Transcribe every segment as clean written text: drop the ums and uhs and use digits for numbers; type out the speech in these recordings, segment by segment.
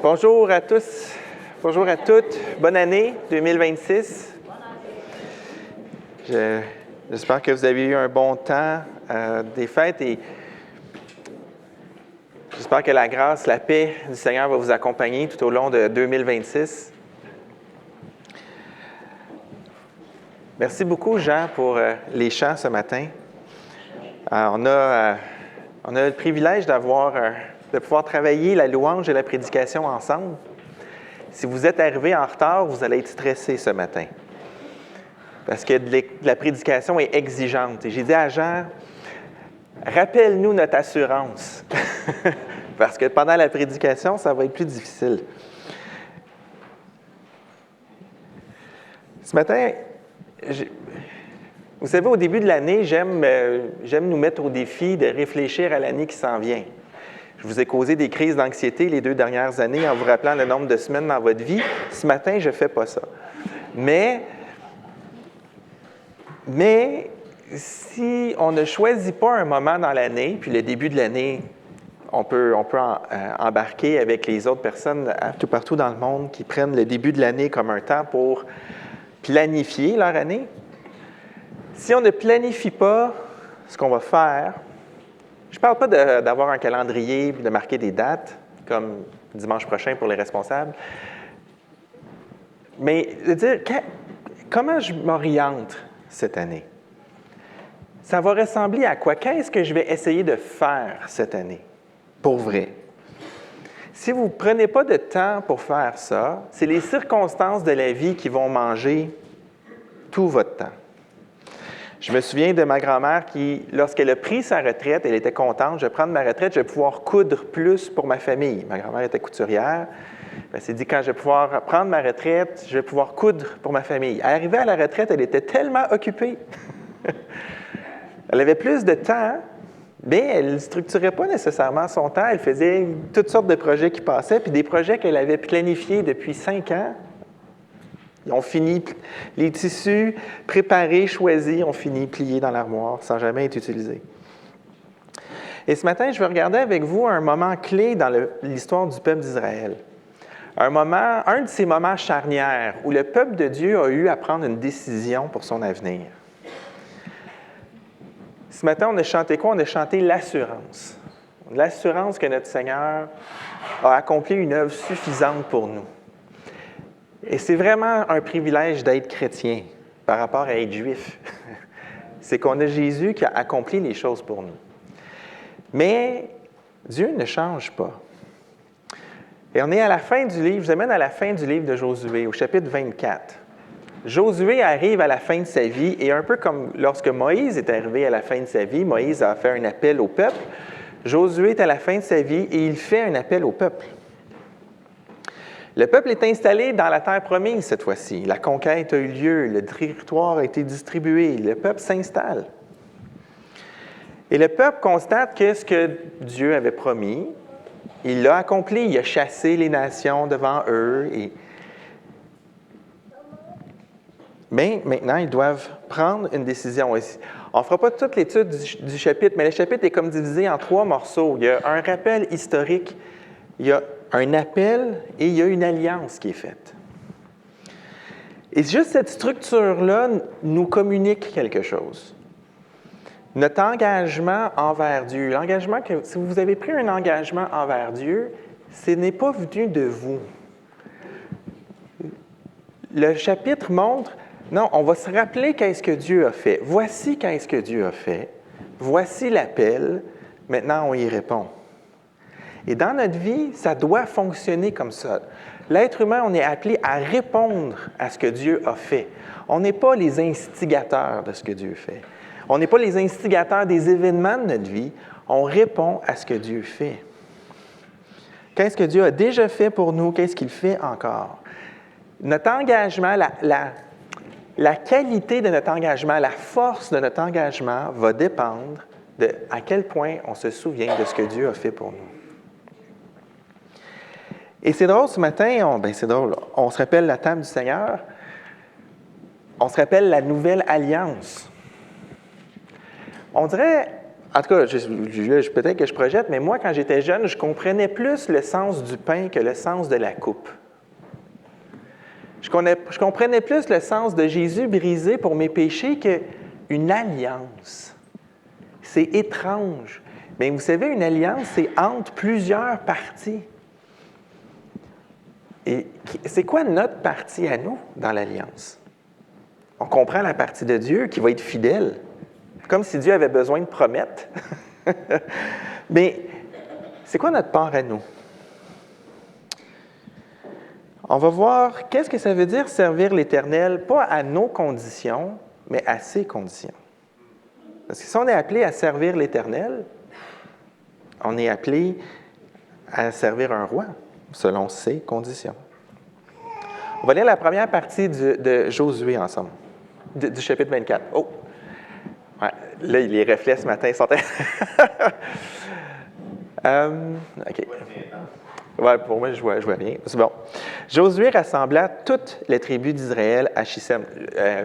Bonjour à tous, bonjour à toutes. Bonne année 2026. J'espère que vous avez eu un bon temps des fêtes et j'espère que la grâce, la paix du Seigneur va vous accompagner tout au long de 2026. Merci beaucoup, Jean, pour les chants ce matin. On a le privilège de pouvoir travailler la louange et la prédication ensemble. Si vous êtes arrivé en retard, vous allez être stressé ce matin. Parce que la prédication est exigeante. Et j'ai dit à Jean, rappelle-nous notre assurance. Parce que pendant la prédication, ça va être plus difficile. Ce matin, vous savez, au début de l'année, j'aime nous mettre au défi de réfléchir à l'année qui s'en vient. Je vous ai causé des crises d'anxiété les 2 dernières années en vous rappelant le nombre de semaines dans votre vie. Ce matin, je ne fais pas ça. Mais si on ne choisit pas un moment dans l'année, puis le début de l'année, on peut embarquer avec les autres personnes tout partout dans le monde qui prennent le début de l'année comme un temps pour planifier leur année. Si on ne planifie pas ce qu'on va faire, je ne parle pas d'avoir un calendrier et de marquer des dates, comme dimanche prochain pour les responsables, mais de dire comment je m'oriente cette année. Ça va ressembler à quoi? Qu'est-ce que je vais essayer de faire cette année, pour vrai? Si vous ne prenez pas de temps pour faire ça, c'est les circonstances de la vie qui vont manger tout votre temps. Je me souviens de ma grand-mère qui, lorsqu'elle a pris sa retraite, elle était contente. Je vais prendre ma retraite, je vais pouvoir coudre plus pour ma famille. Ma grand-mère était couturière. Elle s'est dit, quand je vais pouvoir prendre ma retraite, je vais pouvoir coudre pour ma famille. Arrivée à la retraite, elle était tellement occupée. Elle avait plus de temps, mais elle ne structurait pas nécessairement son temps. Elle faisait toutes sortes de projets qui passaient, puis des projets qu'elle avait planifiés depuis 5 ans. Ils ont fini, les tissus préparés, choisis, ont fini pliés dans l'armoire sans jamais être utilisés. Et ce matin, je vais regarder avec vous un moment clé dans l'histoire du peuple d'Israël. Un de ces moments charnières où le peuple de Dieu a eu à prendre une décision pour son avenir. Ce matin, on a chanté quoi? On a chanté l'assurance. L'assurance que notre Seigneur a accompli une œuvre suffisante pour nous. Et c'est vraiment un privilège d'être chrétien par rapport à être juif. C'est qu'on a Jésus qui a accompli les choses pour nous. Mais Dieu ne change pas. Et on est à la fin du livre, je vous amène à la fin du livre de Josué, au chapitre 24. Josué arrive à la fin de sa vie, et un peu comme lorsque Moïse est arrivé à la fin de sa vie, Moïse a fait un appel au peuple. Josué est à la fin de sa vie et il fait un appel au peuple. Le peuple est installé dans la terre promise cette fois-ci. La conquête a eu lieu, le territoire a été distribué, le peuple s'installe. Et le peuple constate que ce que Dieu avait promis, il l'a accompli, il a chassé les nations devant eux. Mais maintenant, ils doivent prendre une décision. On ne fera pas toute l'étude du chapitre, mais le chapitre est comme divisé en 3 morceaux. Il y a un rappel historique, il y a un appel et il y a une alliance qui est faite. Et juste cette structure-là nous communique quelque chose. Notre engagement envers Dieu, si vous avez pris un engagement envers Dieu, ce n'est pas venu de vous. Le chapitre montre, non, on va se rappeler qu'est-ce que Dieu a fait. Voici qu'est-ce que Dieu a fait. Voici l'appel. Maintenant, on y répond. Et dans notre vie, ça doit fonctionner comme ça. L'être humain, on est appelé à répondre à ce que Dieu a fait. On n'est pas les instigateurs de ce que Dieu fait. On n'est pas les instigateurs des événements de notre vie. On répond à ce que Dieu fait. Qu'est-ce que Dieu a déjà fait pour nous? Qu'est-ce qu'il fait encore? Notre engagement, la qualité de notre engagement, la force de notre engagement va dépendre de à quel point on se souvient de ce que Dieu a fait pour nous. Et c'est drôle, ce matin, on se rappelle la table du Seigneur, on se rappelle la nouvelle alliance. On dirait, En tout cas, peut-être que je projette, mais moi, quand j'étais jeune, je comprenais plus le sens du pain que le sens de la coupe. Je comprenais plus le sens de Jésus brisé pour mes péchés qu'une alliance. C'est étrange. Mais vous savez, une alliance, c'est entre plusieurs parties. Et c'est quoi notre partie à nous dans l'alliance? On comprend la partie de Dieu qui va être fidèle, comme si Dieu avait besoin de promettre. Mais c'est quoi notre part à nous? On va voir qu'est-ce que ça veut dire servir l'Éternel, pas à nos conditions, mais à ses conditions. Parce que si on est appelé à servir l'Éternel, on est appelé à servir un roi, selon ses conditions. On va lire la première partie de Josué ensemble, du chapitre 24. Oh! Ouais, là, les reflets ce matin sont... OK. Ouais, pour moi, je vois rien. C'est bon. Josué rassembla toutes les tribus d'Israël à Shittim.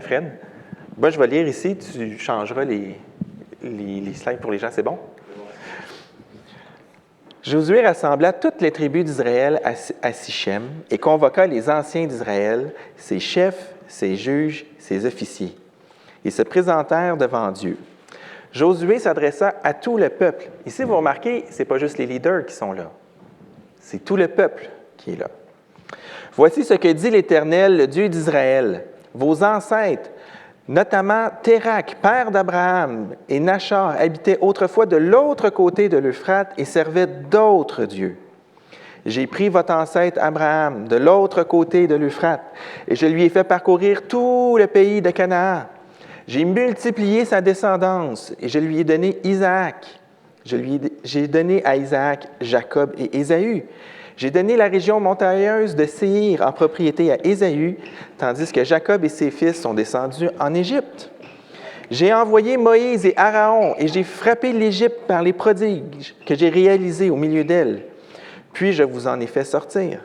Fred, moi, je vais lire ici, tu changeras les slides pour les gens, c'est bon? Josué rassembla toutes les tribus d'Israël à Sichem et convoqua les anciens d'Israël, ses chefs, ses juges, ses officiers. Ils se présentèrent devant Dieu. Josué s'adressa à tout le peuple. Ici, vous remarquez, ce n'est pas juste les leaders qui sont là. C'est tout le peuple qui est là. Voici ce que dit l'Éternel, le Dieu d'Israël. Vos ancêtres, notamment Térak, père d'Abraham, et Nachor, habitaient autrefois de l'autre côté de l'Euphrate et servaient d'autres dieux. J'ai pris votre ancêtre Abraham de l'autre côté de l'Euphrate et je lui ai fait parcourir tout le pays de Canaan. J'ai multiplié sa descendance et je lui ai donné Isaac. J'ai donné à Isaac Jacob et Ésaü. J'ai donné la région montagneuse de Séhir en propriété à Ésaü, tandis que Jacob et ses fils sont descendus en Égypte. J'ai envoyé Moïse et Aaron et j'ai frappé l'Égypte par les prodiges que j'ai réalisés au milieu d'elle. Puis je vous en ai fait sortir.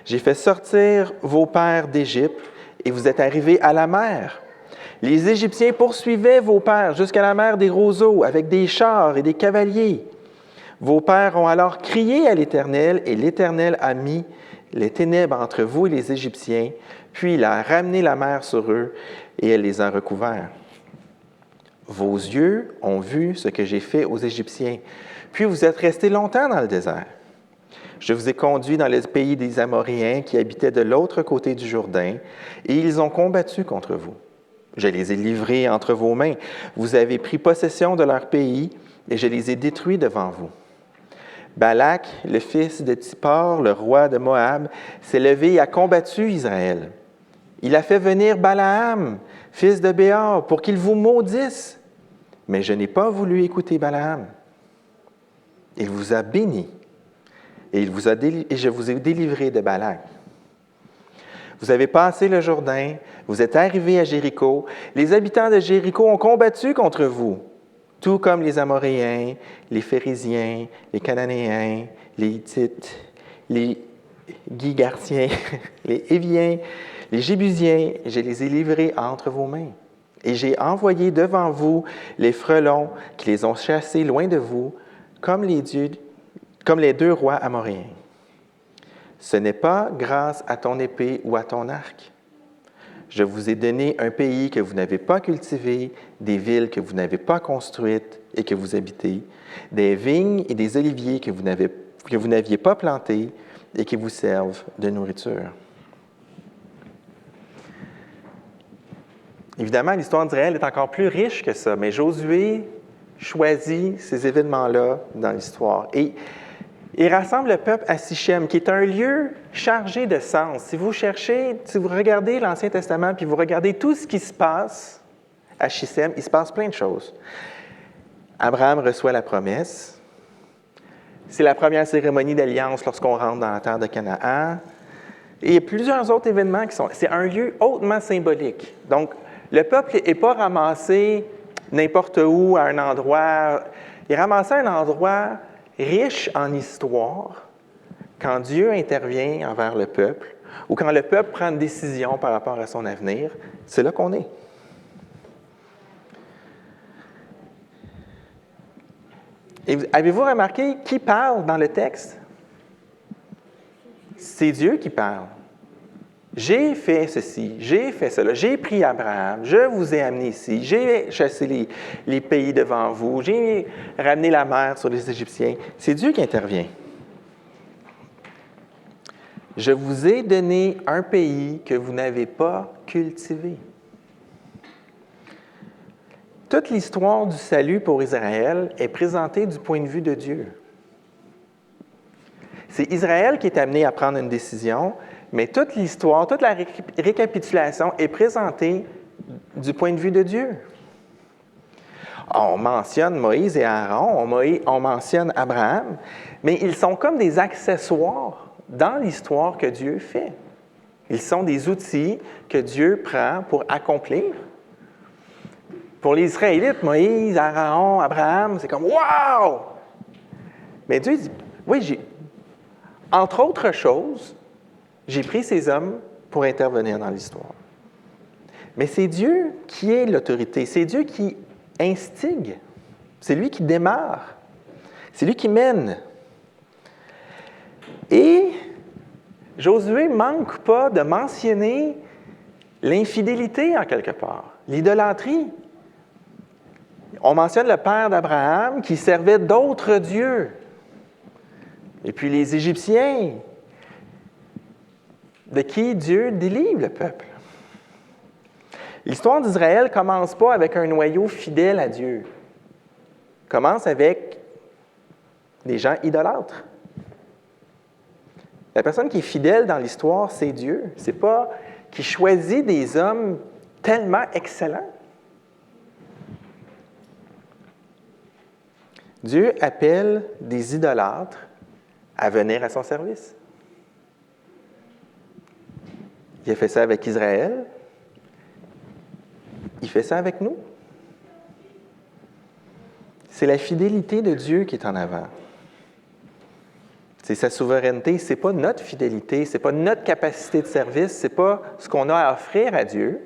J'ai fait sortir vos pères d'Égypte et vous êtes arrivés à la mer. Les Égyptiens poursuivaient vos pères jusqu'à la mer des roseaux avec des chars et des cavaliers. Vos pères ont alors crié à l'Éternel et l'Éternel a mis les ténèbres entre vous et les Égyptiens, puis il a ramené la mer sur eux et elle les a recouverts. Vos yeux ont vu ce que j'ai fait aux Égyptiens, puis vous êtes restés longtemps dans le désert. Je vous ai conduit dans le pays des Amoréens qui habitaient de l'autre côté du Jourdain, et ils ont combattu contre vous. Je les ai livrés entre vos mains. Vous avez pris possession de leur pays, et je les ai détruits devant vous. Balak, le fils de Tsippor, le roi de Moab, s'est levé et a combattu Israël. Il a fait venir Balaam, fils de Béor, pour qu'il vous maudisse. Mais je n'ai pas voulu écouter Balaam. Il vous a béni, et je vous ai délivré de Balak. Vous avez passé le Jourdain, vous êtes arrivés à Jéricho. Les habitants de Jéricho ont combattu contre vous, tout comme les Amoréens, les Phérésiens, les Cananéens, les Hittites, les Gigartiens, les Héviens, les Jébusiens. Je les ai livrés entre vos mains. Et j'ai envoyé devant vous les frelons qui les ont chassés loin de vous, comme les deux rois amoréens. Ce n'est pas grâce à ton épée ou à ton arc. Je vous ai donné un pays que vous n'avez pas cultivé, des villes que vous n'avez pas construites et que vous habitez, des vignes et des oliviers que vous n'aviez pas plantés et qui vous servent de nourriture. Évidemment, l'histoire d'Israël est encore plus riche que ça, mais Josué choisit ces événements-là dans l'histoire. Et il rassemble le peuple à Sichem, qui est un lieu chargé de sens. Si vous regardez l'Ancien Testament, puis vous regardez tout ce qui se passe à Sichem, il se passe plein de choses. Abraham reçoit la promesse. C'est la première cérémonie d'alliance lorsqu'on rentre dans la terre de Canaan. Et il y a plusieurs autres événements qui sont... C'est un lieu hautement symbolique. Donc, le peuple n'est pas ramassé n'importe où, à un endroit. Il est ramassé à un endroit riche en histoire, quand Dieu intervient envers le peuple, ou quand le peuple prend une décision par rapport à son avenir, c'est là qu'on est. Et avez-vous remarqué qui parle dans le texte? C'est Dieu qui parle. J'ai fait ceci, j'ai fait cela, j'ai pris Abraham, je vous ai amené ici, j'ai chassé les pays devant vous, j'ai ramené la mer sur les Égyptiens. C'est Dieu qui intervient. Je vous ai donné un pays que vous n'avez pas cultivé. Toute l'histoire du salut pour Israël est présentée du point de vue de Dieu. C'est Israël qui est amené à prendre une décision, mais toute l'histoire, toute la récapitulation est présentée du point de vue de Dieu. On mentionne Moïse et Aaron, on mentionne Abraham, mais ils sont comme des accessoires dans l'histoire que Dieu fait. Ils sont des outils que Dieu prend pour accomplir. Pour les Israélites, Moïse, Aaron, Abraham, c'est comme « Wow! » Mais Dieu dit « Oui, entre autres choses, j'ai pris ces hommes pour intervenir dans l'histoire. » Mais c'est Dieu qui est l'autorité, c'est Dieu qui instigue, c'est lui qui démarre, c'est lui qui mène. Et Josué ne manque pas de mentionner l'infidélité en quelque part, l'idolâtrie. On mentionne le père d'Abraham qui servait d'autres dieux. Et puis les Égyptiens, de qui Dieu délivre le peuple. L'histoire d'Israël ne commence pas avec un noyau fidèle à Dieu. Elle commence avec des gens idolâtres. La personne qui est fidèle dans l'histoire, c'est Dieu. Ce n'est pas qui choisit des hommes tellement excellents. Dieu appelle des idolâtres à venir à son service. Il a fait ça avec Israël. Il fait ça avec nous. C'est la fidélité de Dieu qui est en avant. C'est sa souveraineté, ce n'est pas notre fidélité, ce n'est pas notre capacité de service, ce n'est pas ce qu'on a à offrir à Dieu.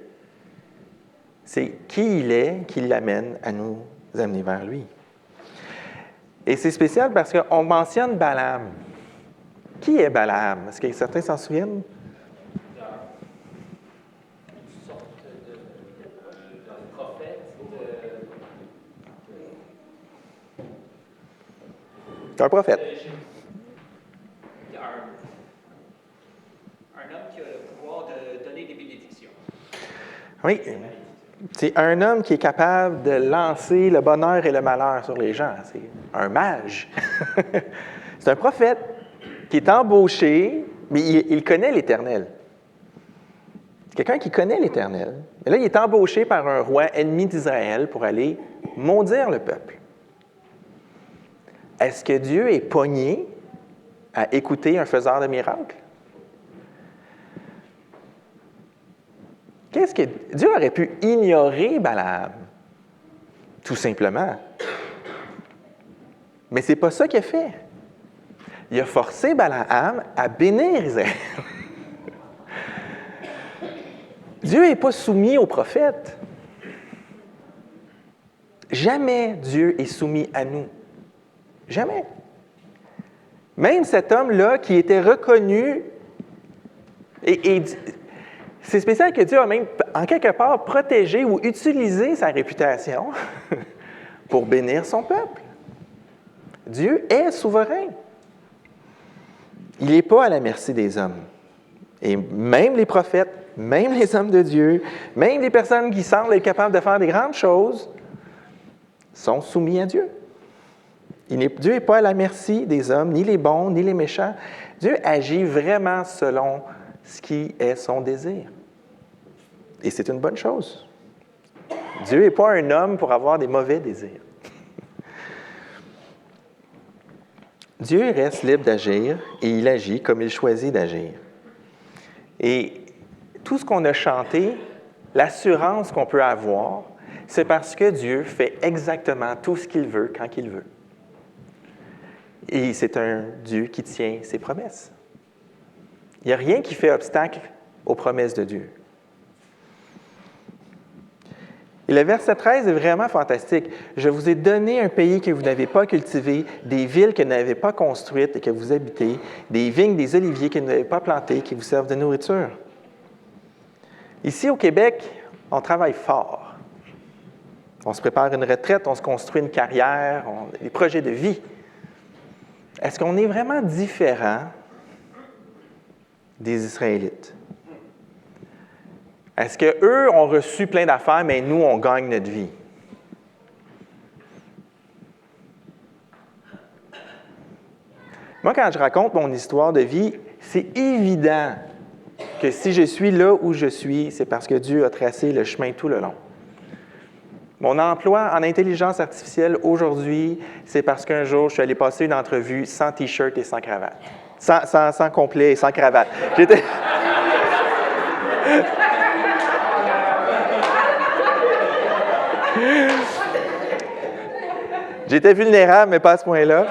C'est qui il est qui l'amène à nous amener vers lui. Et c'est spécial parce qu'on mentionne Balaam. Qui est Balaam? Est-ce que certains s'en souviennent? Une sorte de prophète. C'est un prophète. Un homme qui a le pouvoir de donner des bénédictions. Oui. C'est un homme qui est capable de lancer le bonheur et le malheur sur les gens. C'est un mage. C'est un prophète qui est embauché, mais il connaît l'Éternel. C'est quelqu'un qui connaît l'Éternel. Et là, il est embauché par un roi ennemi d'Israël pour aller maudire le peuple. Est-ce que Dieu est pogné à écouter un faiseur de miracles? Qu'est-ce que Dieu aurait pu ignorer Balaam? Tout simplement. Mais ce n'est pas ça qu'il a fait. Il a forcé Balaam à bénir Israël. Dieu n'est pas soumis aux prophètes. Jamais Dieu est soumis à nous. Jamais. Même cet homme-là qui était reconnu et c'est spécial que Dieu a même, en quelque part, protégé ou utilisé sa réputation pour bénir son peuple. Dieu est souverain. Il n'est pas à la merci des hommes. Et même les prophètes, même les hommes de Dieu, même les personnes qui semblent être capables de faire des grandes choses, sont soumis à Dieu. Dieu n'est pas à la merci des hommes, ni les bons, ni les méchants. Dieu agit vraiment selon ce qui est son désir. Et c'est une bonne chose. Dieu n'est pas un homme pour avoir des mauvais désirs. Dieu reste libre d'agir et il agit comme il choisit d'agir. Et tout ce qu'on a chanté, l'assurance qu'on peut avoir, c'est parce que Dieu fait exactement tout ce qu'il veut quand il veut. Et c'est un Dieu qui tient ses promesses. Il n'y a rien qui fait obstacle aux promesses de Dieu. Et le verset 13 est vraiment fantastique. « Je vous ai donné un pays que vous n'avez pas cultivé, des villes que vous n'avez pas construites et que vous habitez, des vignes, des oliviers que vous n'avez pas plantés, qui vous servent de nourriture. » Ici, au Québec, on travaille fort. On se prépare une retraite, on se construit une carrière, on a des projets de vie. Est-ce qu'on est vraiment différent des Israélites? Est-ce qu'eux ont reçu plein d'affaires, mais nous, on gagne notre vie? Moi, quand je raconte mon histoire de vie, c'est évident que si je suis là où je suis, c'est parce que Dieu a tracé le chemin tout le long. Mon emploi en intelligence artificielle aujourd'hui, c'est parce qu'un jour, je suis allé passer une entrevue sans T-shirt et sans cravate. Sans complet et sans cravate. J'étais vulnérable, mais pas à ce point-là.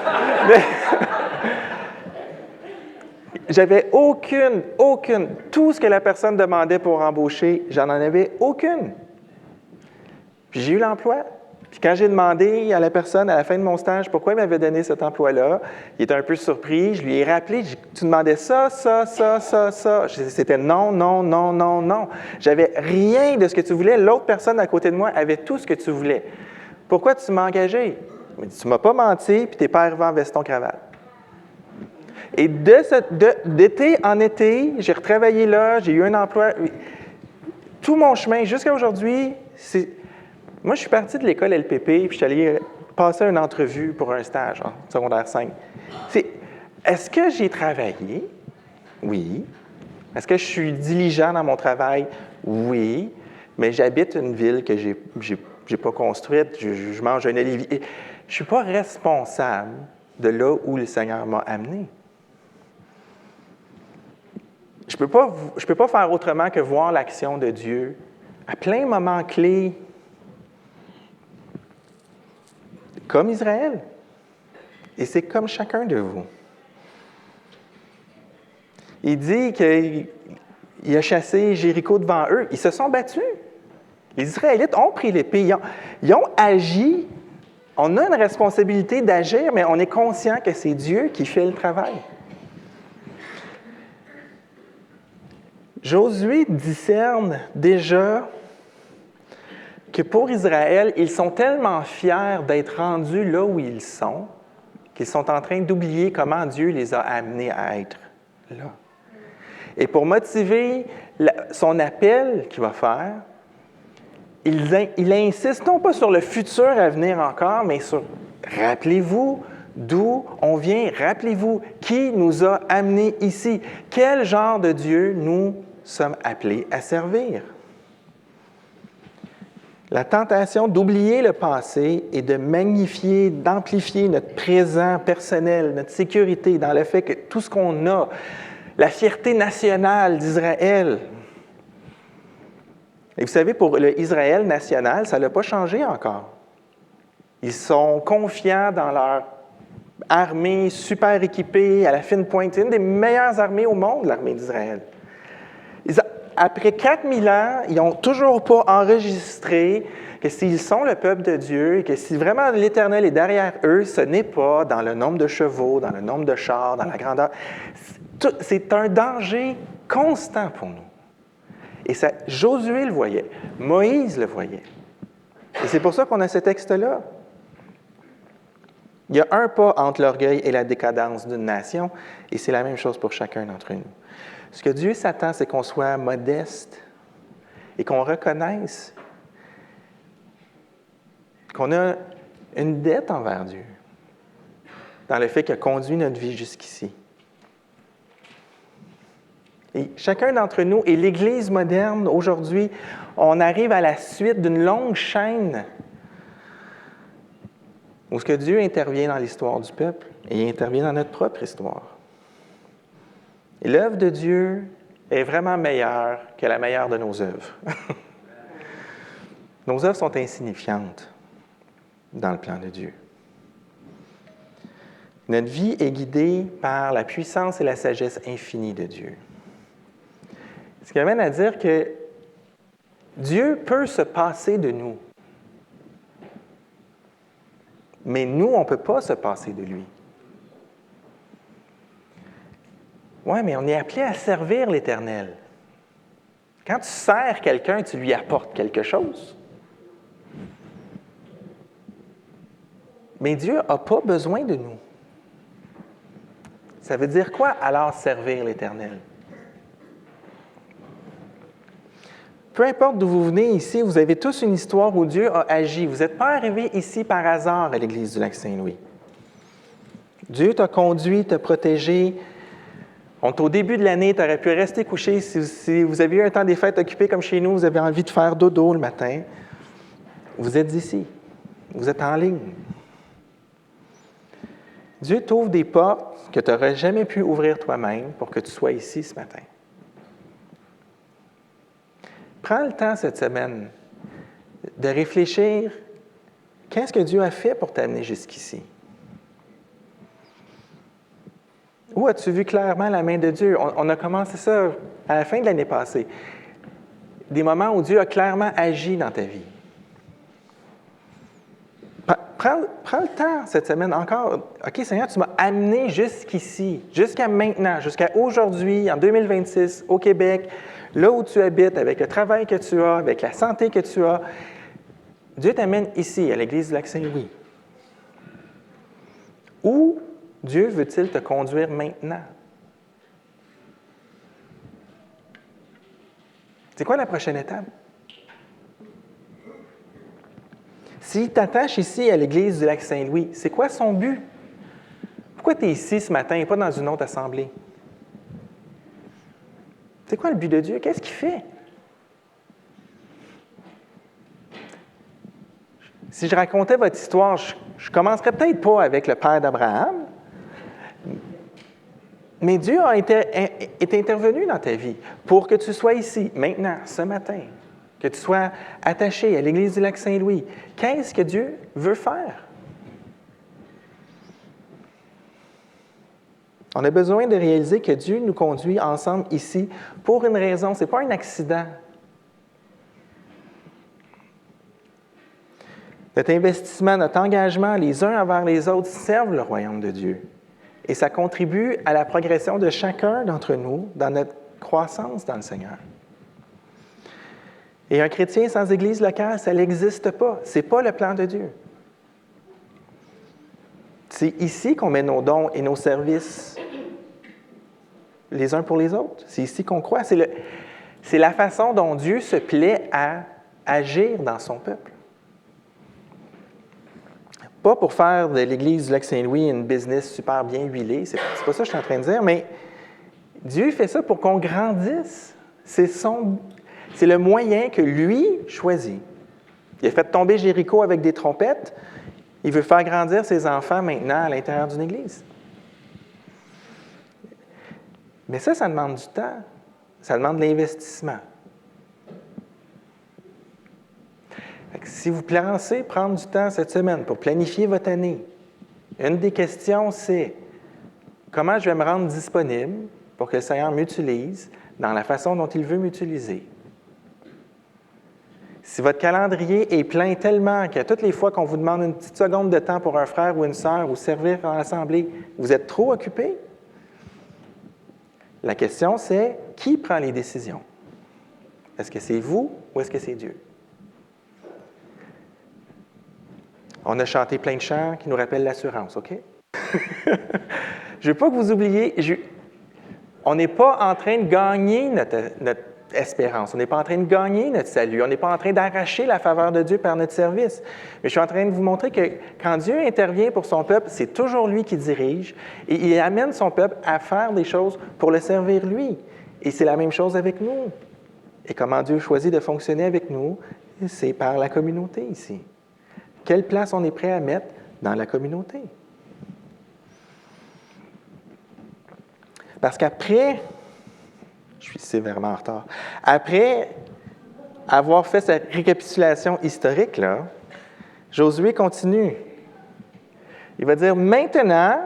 J'avais aucune, tout ce que la personne demandait pour embaucher, j'en avais aucune. Puis j'ai eu l'emploi. Puis quand j'ai demandé à la personne à la fin de mon stage pourquoi il m'avait donné cet emploi-là, il était un peu surpris. Je lui ai rappelé, tu demandais ça. C'était non. J'avais rien de ce que tu voulais. L'autre personne à côté de moi avait tout ce que tu voulais. Pourquoi tu m'as engagé? Il m'a dit, tu m'as pas menti, puis tu n'es pas arrivé en veston-cravate. Et d'été en été, j'ai retravaillé là, j'ai eu un emploi. Tout mon chemin, jusqu'à aujourd'hui, c'est... Moi, je suis parti de l'école LPP, puis je suis allé passer une entrevue pour un stage en secondaire 5. Est-ce que j'ai travaillé? Oui. Est-ce que je suis diligent dans mon travail? Oui. Mais j'habite une ville que j'ai pas construite, je mange un olivier. Je ne suis pas responsable de là où le Seigneur m'a amené. Je peux pas faire autrement que voir l'action de Dieu à plein de moments clés, comme Israël. Et c'est comme chacun de vous. Il dit qu'il a chassé Jéricho devant eux. Ils se sont battus. Les Israélites ont pris l'épée. Ils ont agi. On a une responsabilité d'agir, mais on est conscient que c'est Dieu qui fait le travail. Josué discerne déjà que pour Israël, ils sont tellement fiers d'être rendus là où ils sont qu'ils sont en train d'oublier comment Dieu les a amenés à être là. Et pour motiver son appel qu'il va faire, il insiste non pas sur le futur à venir encore, mais sur « Rappelez-vous d'où on vient, rappelez-vous qui nous a amenés ici, quel genre de Dieu nous sommes appelés à servir. » La tentation d'oublier le passé et de magnifier, d'amplifier notre présent personnel, notre sécurité dans le fait que tout ce qu'on a, la fierté nationale d'Israël. Et vous savez, pour le Israël national, ça n'a pas changé encore. Ils sont confiants dans leur armée super équipée, à la fine pointe. C'est une des meilleures armées au monde, l'armée d'Israël. Après 4000 ans, ils n'ont toujours pas enregistré que s'ils sont le peuple de Dieu et que si vraiment l'Éternel est derrière eux, ce n'est pas dans le nombre de chevaux, dans le nombre de chars, dans la grandeur. C'est un danger constant pour nous. Et ça, Josué le voyait, Moïse le voyait. Et c'est pour ça qu'on a ce texte-là. Il y a un pas entre l'orgueil et la décadence d'une nation, et c'est la même chose pour chacun d'entre nous. Ce que Dieu s'attend, c'est qu'on soit modeste et qu'on reconnaisse qu'on a une dette envers Dieu dans le fait qu'il a conduit notre vie jusqu'ici. Et chacun d'entre nous, et l'Église moderne, aujourd'hui, on arrive à la suite d'une longue chaîne où ce que Dieu intervient dans l'histoire du peuple et il intervient dans notre propre histoire. Et l'œuvre de Dieu est vraiment meilleure que la meilleure de nos œuvres. Nos œuvres sont insignifiantes dans le plan de Dieu. Notre vie est guidée par la puissance et la sagesse infinie de Dieu. Ce qui amène à dire que Dieu peut se passer de nous. Mais nous, on ne peut pas se passer de lui. Oui, mais on est appelé à servir l'Éternel. Quand tu sers quelqu'un, tu lui apportes quelque chose. Mais Dieu n'a pas besoin de nous. Ça veut dire quoi, alors, servir l'Éternel? Peu importe d'où vous venez ici, vous avez tous une histoire où Dieu a agi. Vous n'êtes pas arrivés ici par hasard à l'Église du Lac-Saint-Louis. Dieu t'a conduit, t'a protégé. On est au début de l'année, tu aurais pu rester couché. Si vous avez eu un temps des fêtes occupé comme chez nous, vous avez envie de faire dodo le matin, vous êtes ici. Vous êtes en ligne. Dieu t'ouvre des portes que tu n'aurais jamais pu ouvrir toi-même pour que tu sois ici ce matin. Prends le temps cette semaine de réfléchir, qu'est-ce que Dieu a fait pour t'amener jusqu'ici? Où as-tu vu clairement la main de Dieu? On a commencé ça à la fin de l'année passée. Des moments où Dieu a clairement agi dans ta vie. Prends le temps cette semaine encore. OK, Seigneur, tu m'as amené jusqu'ici, jusqu'à maintenant, jusqu'à aujourd'hui, en 2026, au Québec, là où tu habites, avec le travail que tu as, avec la santé que tu as. Dieu t'amène ici, à l'Église du Lac-Saint-Louis. Où Dieu veut-il te conduire maintenant? C'est quoi la prochaine étape? S'il t'attache ici à l'Église du Lac-Saint-Louis, c'est quoi son but? Pourquoi tu es ici ce matin et pas dans une autre assemblée? C'est quoi le but de Dieu? Qu'est-ce qu'il fait? Si je racontais votre histoire, je ne commencerais peut-être pas avec le père d'Abraham, mais Dieu est intervenu dans ta vie pour que tu sois ici, maintenant, ce matin, que tu sois attaché à l'Église du Lac-Saint-Louis. Qu'est-ce que Dieu veut faire? On a besoin de réaliser que Dieu nous conduit ensemble ici pour une raison. Ce n'est pas un accident. Notre investissement, notre engagement les uns envers les autres servent le royaume de Dieu. Et ça contribue à la progression de chacun d'entre nous dans notre croissance dans le Seigneur. Et un chrétien sans église locale, ça n'existe pas. Ce n'est pas le plan de Dieu. C'est ici qu'on met nos dons et nos services les uns pour les autres. C'est ici qu'on croit. C'est la façon dont Dieu se plaît à agir dans son peuple. Pas pour faire de l'Église du Lac-Saint-Louis une business super bien huilée, c'est pas ça que je suis en train de dire, mais Dieu fait ça pour qu'on grandisse. C'est le moyen que lui choisit. Il a fait tomber Jéricho avec des trompettes. Il veut faire grandir ses enfants maintenant à l'intérieur d'une Église. Mais ça demande du temps. Ça demande de l'investissement. Si vous pensez prendre du temps cette semaine pour planifier votre année, une des questions, c'est comment je vais me rendre disponible pour que le Seigneur m'utilise dans la façon dont il veut m'utiliser. Si votre calendrier est plein tellement que toutes les fois qu'on vous demande une petite seconde de temps pour un frère ou une sœur ou servir dans l'assemblée, vous êtes trop occupé, la question c'est qui prend les décisions? Est-ce que c'est vous ou est-ce que c'est Dieu? On a chanté plein de chants qui nous rappellent l'assurance, OK? Je ne veux pas que vous oubliez, on n'est pas en train de gagner notre espérance, on n'est pas en train de gagner notre salut, on n'est pas en train d'arracher la faveur de Dieu par notre service. Mais je suis en train de vous montrer que quand Dieu intervient pour son peuple, c'est toujours lui qui dirige et il amène son peuple à faire des choses pour le servir lui. Et c'est la même chose avec nous. Et comment Dieu choisit de fonctionner avec nous, c'est par la communauté ici. Quelle place on est prêt à mettre dans la communauté? Parce qu'après, je suis sévèrement en retard, après avoir fait cette récapitulation historique, là, Josué continue. Il va dire, maintenant,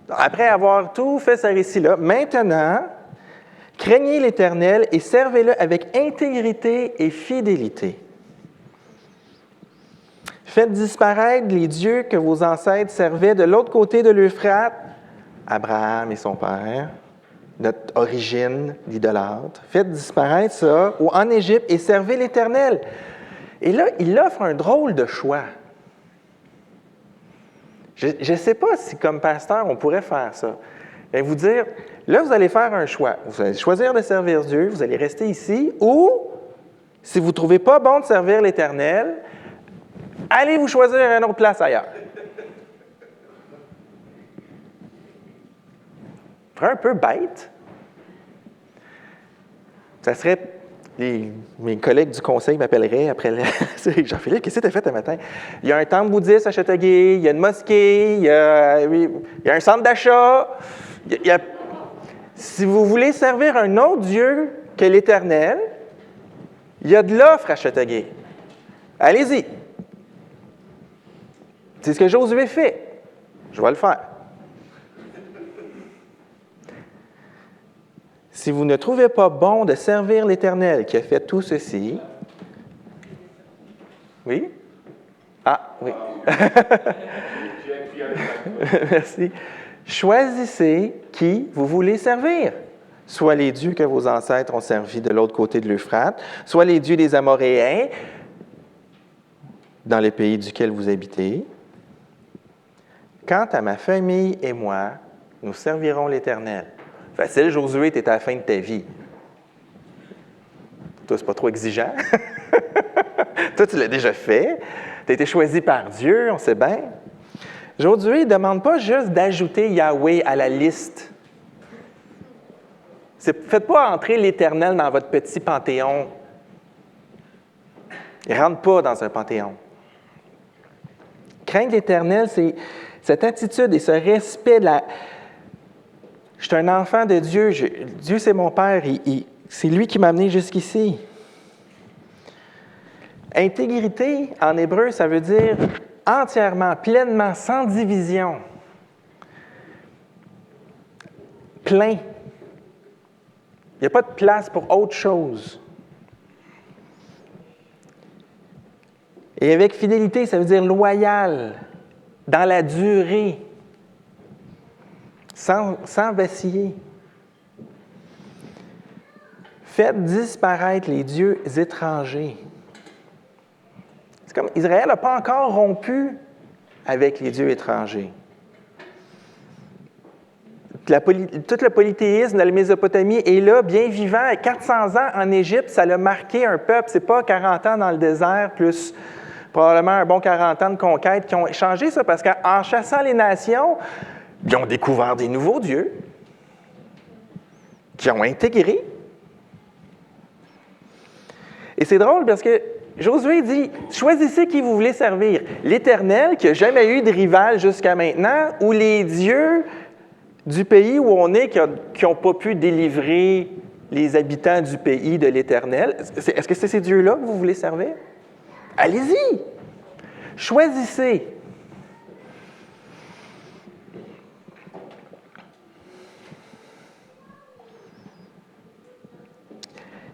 après avoir tout fait ce récit-là, maintenant, Craignez l'Éternel et servez-le avec intégrité et fidélité. Faites disparaître les dieux que vos ancêtres servaient de l'autre côté de l'Euphrate, Abraham et son père, notre origine d'idolâtre. Faites disparaître ça en Égypte et servez l'Éternel. Et là, il offre un drôle de choix. Je ne sais pas si, comme pasteur, on pourrait faire ça. Et vous dire, là, vous allez faire un choix. Vous allez choisir de servir Dieu, vous allez rester ici, ou, si vous ne trouvez pas bon de servir l'Éternel, allez vous choisir une autre place ailleurs. Ce serait un peu bête. Ça serait... mes collègues du conseil m'appelleraient après Jean-Philippe, qu'est-ce que tu as fait ce matin? Il y a un temple bouddhiste à Châteauguay, il y a une mosquée, il y a un centre d'achat. Si vous voulez servir un autre Dieu que l'Éternel, il y a de l'offre à Châteauguay. Allez-y. C'est ce que Josué fait. Je vais le faire. Si vous ne trouvez pas bon de servir l'Éternel qui a fait tout ceci... Oui? Ah, oui. Merci. Choisissez qui vous voulez servir. Soit les dieux que vos ancêtres ont servis de l'autre côté de l'Euphrate, soit les dieux des Amoréens dans le pays duquel vous habitez. Quant à ma famille et moi, nous servirons l'Éternel. Facile, Josué, tu es à la fin de ta vie. Toi, c'est pas trop exigeant. Toi, tu l'as déjà fait. Tu as été choisi par Dieu, on sait bien. Josué ne demande pas juste d'ajouter Yahweh à la liste. Faites pas entrer l'Éternel dans votre petit panthéon. Il ne rentre pas dans un panthéon. Craindre l'Éternel, c'est cette attitude et ce respect de la... Je suis un enfant de Dieu. Dieu, c'est mon Père. C'est lui qui m'a amené jusqu'ici. Intégrité, en hébreu, ça veut dire entièrement, pleinement, sans division. Plein. Il n'y a pas de place pour autre chose. Et avec fidélité, ça veut dire loyal, dans la durée, sans vaciller. Faites disparaître les dieux étrangers. C'est comme Israël n'a pas encore rompu avec les dieux étrangers. Tout le polythéisme de la Mésopotamie est là, bien vivant. 400 ans en Égypte, ça l'a marqué un peuple. Ce n'est pas 40 ans dans le désert, plus probablement un bon 40 ans de conquête qui ont changé ça, parce qu'en chassant les nations, ils ont découvert des nouveaux dieux qui ont intégré. Et c'est drôle parce que Josué dit, choisissez qui vous voulez servir. L'Éternel, qui n'a jamais eu de rival jusqu'à maintenant, ou les dieux du pays où on est, qui n'ont pas pu délivrer les habitants du pays de l'Éternel. Est-ce que c'est ces dieux-là que vous voulez servir? Allez-y! Choisissez!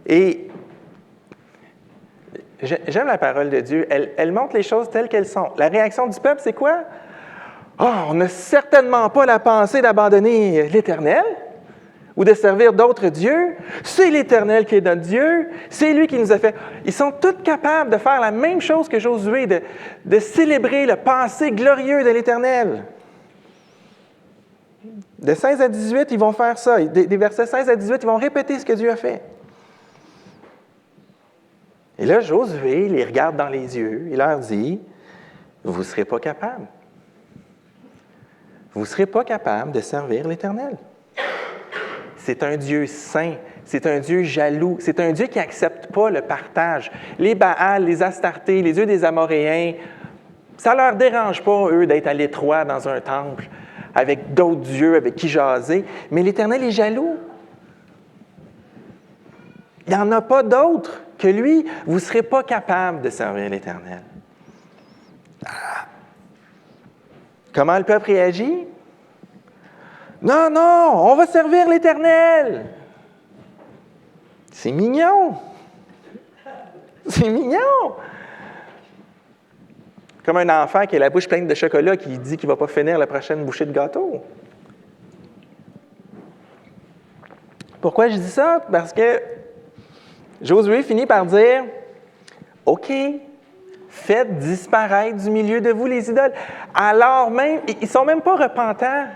Et j'aime la parole de Dieu. Elle montre les choses telles qu'elles sont. La réaction du peuple, c'est quoi? « Oh, on n'a certainement pas la pensée d'abandonner l'Éternel ou de servir d'autres dieux. C'est l'Éternel qui est notre Dieu. C'est lui qui nous a fait... » Ils sont tous capables de faire la même chose que Josué, de célébrer le passé glorieux de l'Éternel. De 16 à 18, ils vont faire ça. Des versets 16 à 18, ils vont répéter ce que Dieu a fait. Et là, Josué les regarde dans les yeux. Il leur dit, « Vous ne serez pas capables. Vous ne serez pas capable de servir l'Éternel. C'est un Dieu saint, c'est un Dieu jaloux, c'est un Dieu qui n'accepte pas le partage. Les Baals, les Astartés, les dieux des Amoréens, ça ne leur dérange pas, eux, d'être à l'étroit dans un temple avec d'autres dieux avec qui jaser, mais l'Éternel est jaloux. Il n'y en a pas d'autres que lui. Vous ne serez pas capable de servir l'Éternel. Comment le peuple réagit? Non, on va servir l'Éternel. C'est mignon! C'est mignon! Comme un enfant qui a la bouche pleine de chocolat qui dit qu'il ne va pas finir la prochaine bouchée de gâteau. Pourquoi je dis ça? Parce que Josué finit par dire, « OK, faites disparaître du milieu de vous les idoles. » Alors même, ils ne sont même pas repentants.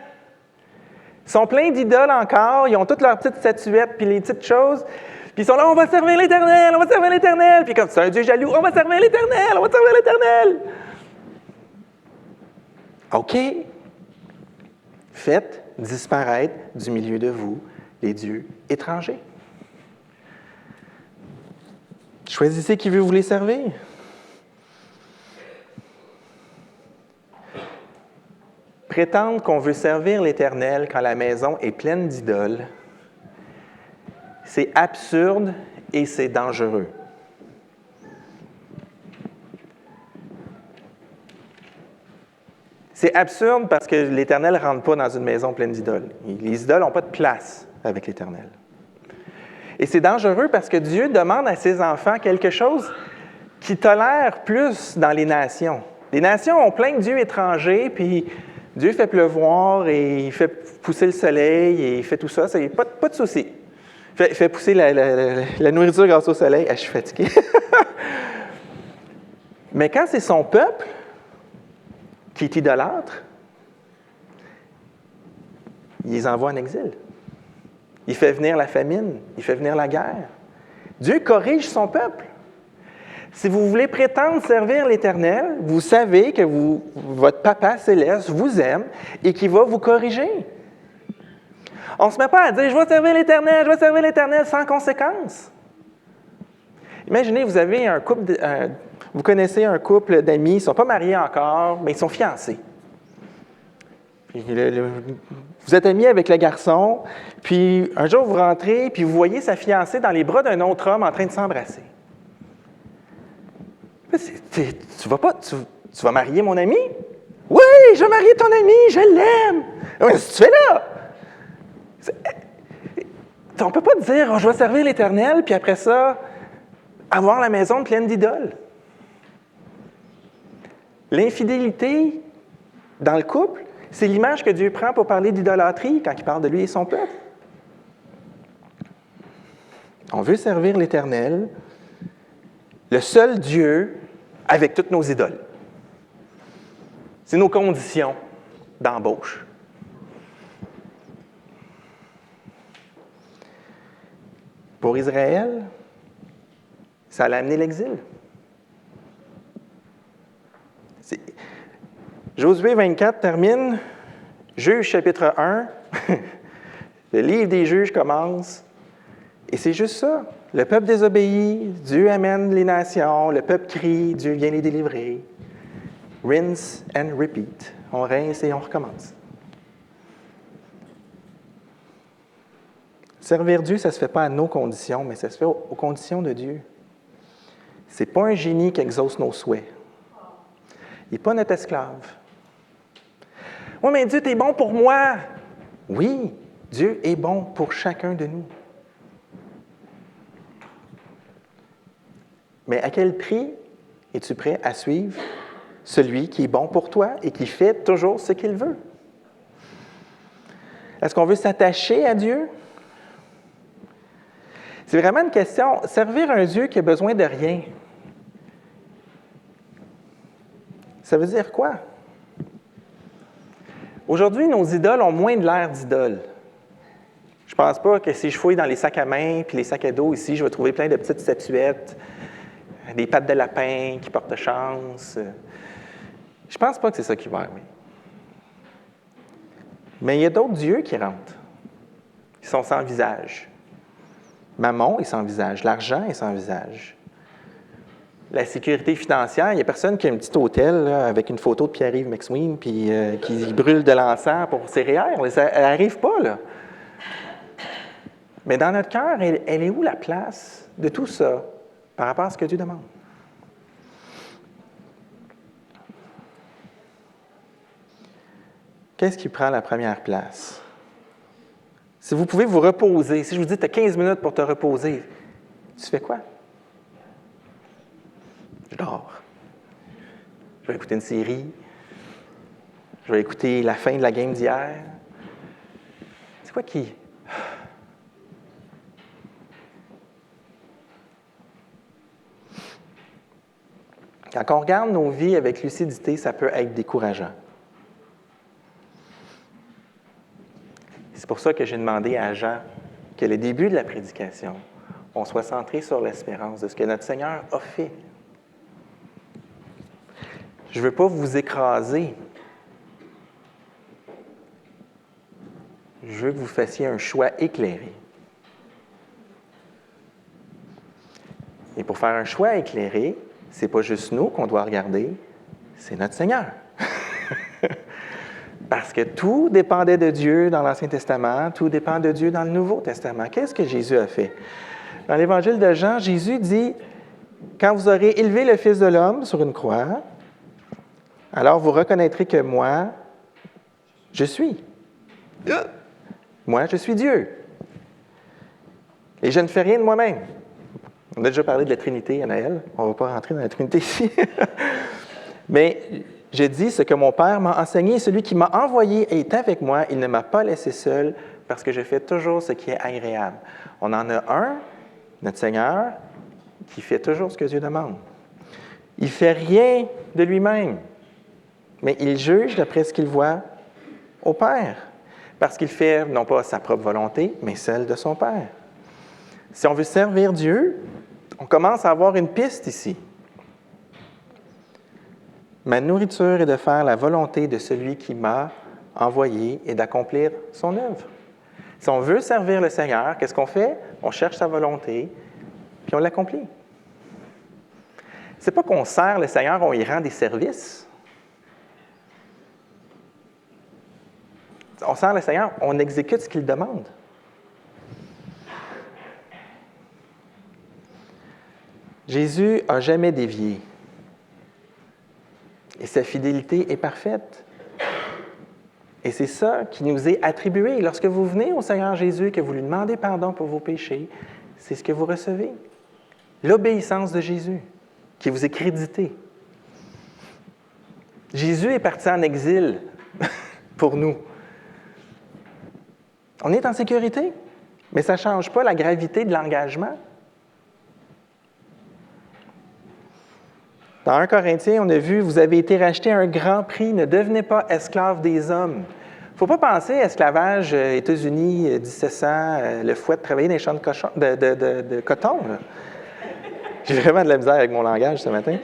Ils sont pleins d'idoles encore, ils ont toutes leurs petites statuettes puis les petites choses. Puis ils sont là, « On va servir l'Éternel, on va servir l'Éternel. » Puis comme c'est un Dieu jaloux, « On va servir l'Éternel, on va servir l'Éternel. » OK, faites disparaître du milieu de vous les dieux étrangers. Choisissez qui veut vous les servir. Prétendre qu'on veut servir l'Éternel quand la maison est pleine d'idoles, c'est absurde et c'est dangereux. C'est absurde parce que l'Éternel ne rentre pas dans une maison pleine d'idoles. Les idoles n'ont pas de place avec l'Éternel. Et c'est dangereux parce que Dieu demande à ses enfants quelque chose qui tolère plus dans les nations. Les nations ont plein de dieux étrangers, puis Dieu fait pleuvoir et il fait pousser le soleil et il fait tout ça. C'est pas de souci. Il fait pousser la nourriture grâce au soleil. Ah, je suis fatigué. Mais quand c'est son peuple qui est idolâtre, il les envoie en exil. Il fait venir la famine, il fait venir la guerre. Dieu corrige son peuple. Si vous voulez prétendre servir l'Éternel, vous savez que votre Papa céleste vous aime et qu'il va vous corriger. On ne se met pas à dire « Je vais servir l'Éternel sans conséquence. » Imaginez, vous avez un couple, vous connaissez un couple d'amis, ils ne sont pas mariés encore, mais ils sont fiancés. Puis vous êtes amis avec le garçon, puis un jour vous rentrez, puis vous voyez sa fiancée dans les bras d'un autre homme en train de s'embrasser. Tu vas marier mon ami? Oui, je vais marier ton ami, je l'aime. Qu'est-ce que tu fais là? On ne peut pas dire oh, je vais servir l'Éternel, puis après ça, avoir la maison pleine d'idoles. L'infidélité dans le couple, c'est l'image que Dieu prend pour parler d'idolâtrie quand il parle de lui et son peuple. On veut servir l'Éternel, le seul Dieu, avec toutes nos idoles. C'est nos conditions d'embauche. Pour Israël, ça allait amener l'exil. Josué 24 termine, Juges chapitre 1, le livre des juges commence, et c'est juste ça. Le peuple désobéit, Dieu amène les nations, le peuple crie, Dieu vient les délivrer. Rinse and repeat. On rince et on recommence. Servir Dieu, ça ne se fait pas à nos conditions, mais ça se fait aux conditions de Dieu. Ce n'est pas un génie qui exauce nos souhaits. Il n'est pas notre esclave. Oui, mais Dieu, tu es bon pour moi. Oui, Dieu est bon pour chacun de nous. Mais à quel prix es-tu prêt à suivre celui qui est bon pour toi et qui fait toujours ce qu'il veut? Est-ce qu'on veut s'attacher à Dieu? C'est vraiment une question. Servir un Dieu qui a besoin de rien, ça veut dire quoi? Aujourd'hui, nos idoles ont moins de l'air d'idoles. Je ne pense pas que si je fouille dans les sacs à main puis les sacs à dos ici, je vais trouver plein de petites statuettes, des pattes de lapin qui portent chance. Je ne pense pas que c'est ça qui va arriver. Mais il y a d'autres dieux qui rentrent, qui sont sans visage. Mammon est sans visage, l'argent est sans visage. La sécurité financière, il n'y a personne qui a un petit hôtel là, avec une photo de Pierre-Yves McSween puis qui brûle de l'encens pour ses REER. Elle n'arrive pas, là. Mais dans notre cœur, elle est où la place de tout ça par rapport à ce que Dieu demande? Qu'est-ce qui prend la première place? Si vous pouvez vous reposer, si je vous dis que tu as 15 minutes pour te reposer, Tu fais quoi? Je dors. Je vais écouter une série. Je vais écouter la fin de la game d'hier. C'est quoi qui... Quand on regarde nos vies avec lucidité, ça peut être décourageant. C'est pour ça que j'ai demandé à Jean que le début de la prédication, on soit centré sur l'espérance de ce que notre Seigneur a fait. Je ne veux pas vous écraser. Je veux que vous fassiez un choix éclairé. Et pour faire un choix éclairé, ce n'est pas juste nous qu'on doit regarder, c'est notre Seigneur. Parce que tout dépendait de Dieu dans l'Ancien Testament, tout dépend de Dieu dans le Nouveau Testament. Qu'est-ce que Jésus a fait? Dans l'Évangile de Jean, Jésus dit, « Quand vous aurez élevé le Fils de l'homme sur une croix, alors vous reconnaîtrez que moi, je suis. Moi, je suis Dieu. Et je ne fais rien de moi-même. » On a déjà parlé de la Trinité à Noël. On ne va pas rentrer dans la Trinité ici. Mais je dis ce que mon Père m'a enseigné. Celui qui m'a envoyé est avec moi. Il ne m'a pas laissé seul parce que je fais toujours ce qui est agréable. On en a un, notre Seigneur, qui fait toujours ce que Dieu demande. Il ne fait rien de lui-même, mais il juge d'après ce qu'il voit au Père, parce qu'il fait non pas sa propre volonté, mais celle de son Père. Si on veut servir Dieu, on commence à avoir une piste ici. Ma nourriture est de faire la volonté de celui qui m'a envoyé et d'accomplir son œuvre. Si on veut servir le Seigneur, qu'est-ce qu'on fait? On cherche sa volonté, puis on l'accomplit. C'est pas qu'on sert le Seigneur, on y rend des services. On sert le Seigneur, on exécute ce qu'il demande. Jésus n'a jamais dévié. Et sa fidélité est parfaite. Et c'est ça qui nous est attribué. Lorsque vous venez au Seigneur Jésus et que vous lui demandez pardon pour vos péchés, c'est ce que vous recevez. L'obéissance de Jésus, qui vous est créditée. Jésus est parti en exil pour nous. On est en sécurité, mais ça ne change pas la gravité de l'engagement. Dans 1 Corinthiens, on a vu, vous avez été rachetés à un grand prix, ne devenez pas esclaves des hommes. Il ne faut pas penser à esclavage États-Unis 1700, le fouet de travailler dans les champs de coton. Là. J'ai vraiment de la misère avec mon langage ce matin.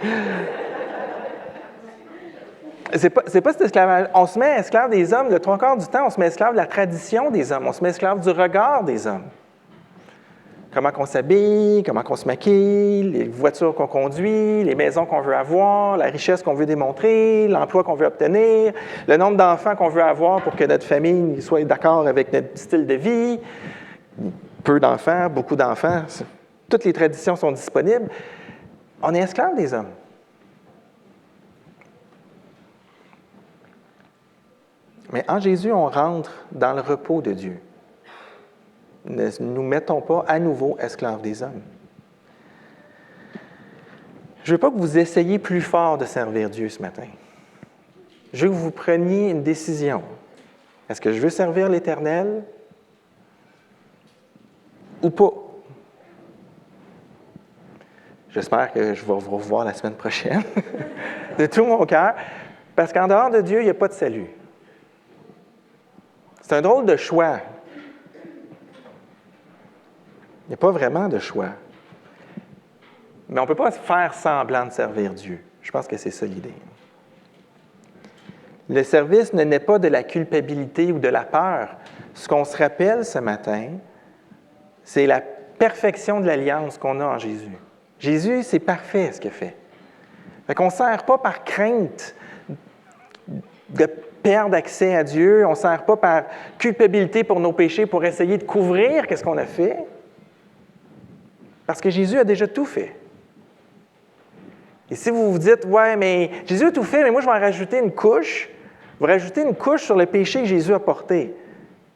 C'est pas cet esclavage. On se met esclave des hommes, le 3/4 du temps, on se met esclave de la tradition des hommes, on se met esclave du regard des hommes. Comment qu'on s'habille, comment qu'on se maquille, les voitures qu'on conduit, les maisons qu'on veut avoir, la richesse qu'on veut démontrer, l'emploi qu'on veut obtenir, le nombre d'enfants qu'on veut avoir pour que notre famille soit d'accord avec notre style de vie. Peu d'enfants, beaucoup d'enfants, toutes les traditions sont disponibles. On est esclave des hommes. Mais en Jésus, on rentre dans le repos de Dieu. Ne nous mettons pas à nouveau esclaves des hommes. Je ne veux pas que vous essayiez plus fort de servir Dieu ce matin. Je veux que vous preniez une décision. Est-ce que je veux servir l'Éternel ou pas? J'espère que je vais vous revoir la semaine prochaine, de tout mon cœur, parce qu'en dehors de Dieu, il n'y a pas de salut. C'est un drôle de choix. Il n'y a pas vraiment de choix. Mais on ne peut pas faire semblant de servir Dieu. Je pense que c'est ça l'idée. Le service ne naît pas de la culpabilité ou de la peur. Ce qu'on se rappelle ce matin, c'est la perfection de l'alliance qu'on a en Jésus. Jésus, c'est parfait ce qu'il fait. Fait qu'on ne sert pas par crainte de perdre accès à Dieu. On ne sert pas par culpabilité pour nos péchés, pour essayer de couvrir ce qu'on a fait. Parce que Jésus a déjà tout fait. Et si vous vous dites, « Ouais, mais Jésus a tout fait, mais moi, je vais en rajouter une couche. » Vous rajoutez une couche sur le péché que Jésus a porté.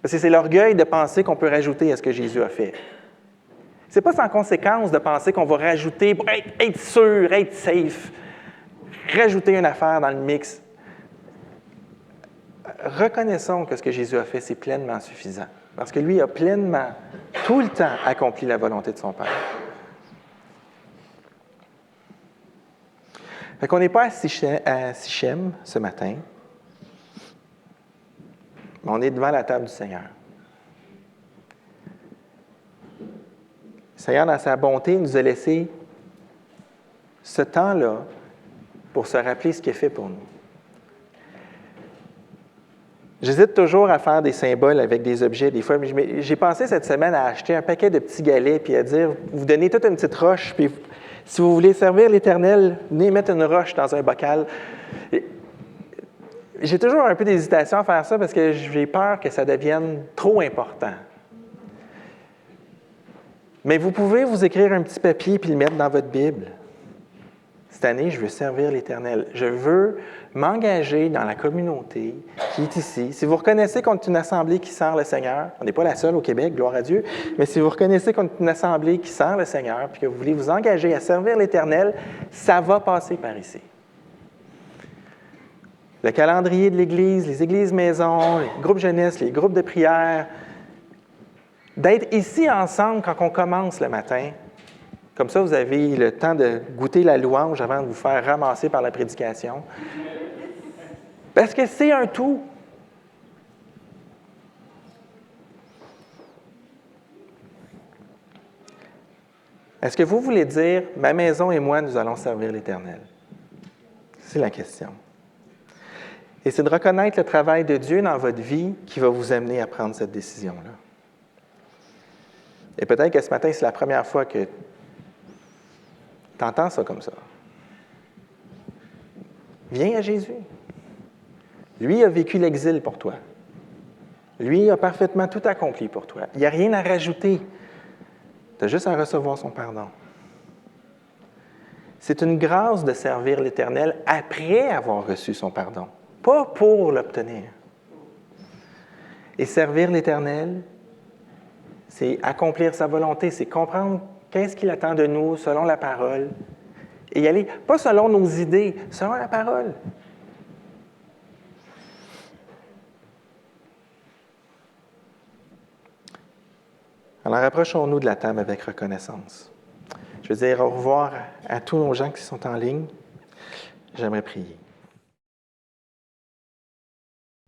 Parce que c'est l'orgueil de penser qu'on peut rajouter à ce que Jésus a fait. Ce n'est pas sans conséquence de penser qu'on va rajouter, pour être sûr, être safe, rajouter une affaire dans le mix. Reconnaissons que ce que Jésus a fait, c'est pleinement suffisant. Parce que lui a pleinement, tout le temps, accompli la volonté de son Père. Fait qu'on n'est pas à Sichem ce matin, mais on est devant la table du Seigneur. Le Seigneur, dans sa bonté, nous a laissé ce temps-là pour se rappeler ce qu'il a fait pour nous. J'hésite toujours à faire des symboles avec des objets. Des fois, j'ai pensé cette semaine à acheter un paquet de petits galets puis à dire, vous donnez toute une petite roche, puis si vous voulez servir l'Éternel, venez mettre une roche dans un bocal. J'ai toujours un peu d'hésitation à faire ça parce que j'ai peur que ça devienne trop important. Mais vous pouvez vous écrire un petit papier puis le mettre dans votre Bible. Cette année, je veux servir l'Éternel. Je veux m'engager dans la communauté qui est ici. Si vous reconnaissez qu'on est une assemblée qui sert le Seigneur, on n'est pas la seule au Québec, gloire à Dieu, mais si vous reconnaissez qu'on est une assemblée qui sert le Seigneur puis que vous voulez vous engager à servir l'Éternel, ça va passer par ici. Le calendrier de l'Église, les églises maisons, les groupes jeunesse, les groupes de prière, d'être ici ensemble quand on commence le matin. Comme ça, vous avez le temps de goûter la louange avant de vous faire ramasser par la prédication. Parce que c'est un tout. Est-ce que vous voulez dire, ma maison et moi, nous allons servir l'Éternel? C'est la question. Et c'est de reconnaître le travail de Dieu dans votre vie qui va vous amener à prendre cette décision-là. Et peut-être que ce matin, c'est la première fois que tu entends ça comme ça. Viens à Jésus. Lui a vécu l'exil pour toi. Lui a parfaitement tout accompli pour toi. Il n'y a rien à rajouter. Tu as juste à recevoir son pardon. C'est une grâce de servir l'Éternel après avoir reçu son pardon, pas pour l'obtenir. Et servir l'Éternel, c'est accomplir sa volonté, c'est comprendre qu'est-ce qu'il attend de nous selon la parole et y aller, pas selon nos idées, selon la parole. Alors, approchons-nous de la table avec reconnaissance. Je veux dire au revoir à tous nos gens qui sont en ligne. J'aimerais prier.